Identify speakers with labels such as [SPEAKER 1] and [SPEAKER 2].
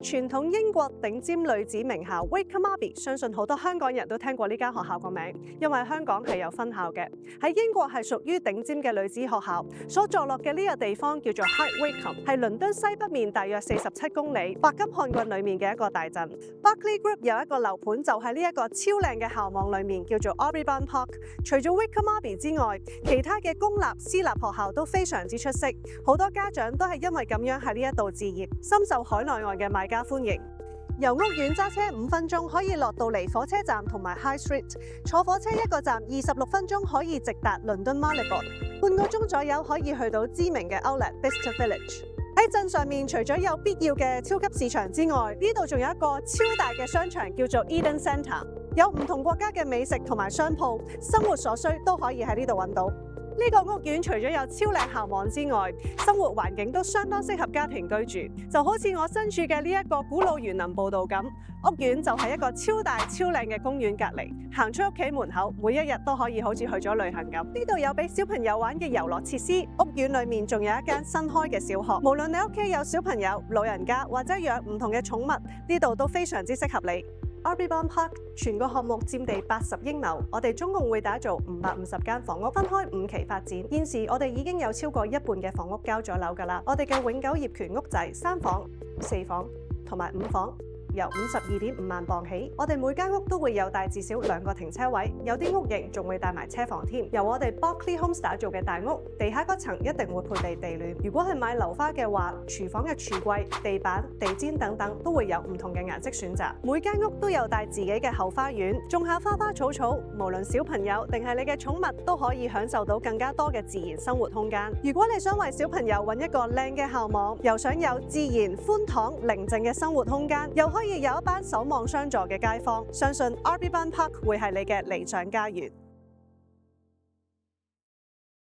[SPEAKER 1] 傳統英國頂尖女子名校 Wickham Abbey， 相信好多香港人都聽過呢間學校個名，因為香港係有分校嘅。喺英國係屬於頂尖嘅女子學校，所坐落嘅呢個地方叫做 High Wycombe， 係倫敦西北面大約47公里，白金漢郡裡面嘅一個大鎮。Berkeley Group 有一個樓盤就喺呢一個超靚嘅校網裡面，叫做 Audubon Park。除咗 Wickham Abbey 之外，其他嘅公立、私立學校都非常之出色，好多家長都係因為咁樣喺呢一度置業，深受海內外嘅買家歡迎。由屋苑揸車5分鐘可以落到嚟火車站同埋 High Street， 坐火車一個站26分鐘可以直達倫敦 Marylebone， 半個鐘左右可以去到知名嘅 Outlet Bicester Village。喺鎮上面，除咗有必要嘅超級市場之外，呢度仲有一個超大嘅商場叫做 Eden Centre， 有唔同國家嘅美食同埋商鋪，生活所需都可以喺呢度揾到。呢個屋苑除咗有超靚校網之外，生活環境都相當適合家庭居住，就好似我身處嘅呢一個古老園林步道咁。屋苑就係一個超大超靚嘅公園隔離，行出屋企門口，每一日都可以好似去咗旅行咁。呢度有俾小朋友玩嘅遊樂設施，屋苑裡面仲有一間新開嘅小學，無論你屋企有小朋友、老人家或者養唔同嘅寵物，呢度都非常之適合你。Audubon Park 全個項目佔地80英畝，我哋總共會打造550間房屋，分開5期發展。現時我哋已經有超過一半嘅房屋交咗樓㗎啦。我哋嘅永久業權屋仔3房、4房同埋5房。由52.5萬磅起，我哋每間屋都會有大至少2個停車位，有啲屋型仲會帶埋車房添。由我哋 Berkeley Homes 打造嘅大屋，地下嗰層一定會配備地暖。如果係買樓花嘅話，廚房嘅櫥櫃、地板、地氈等等都會有唔同嘅顏色選擇。每間屋都有帶自己嘅後花園，種下花花草草，無論小朋友定係你嘅寵物都可以享受到更加多嘅自然生活空間。如果你想為小朋友揾一個靚嘅校網，又想有自然、寬敞、寧靜嘅生活空間，又可以有一班守望相助嘅街坊，相信 Audubon Park 會係你嘅理想家園。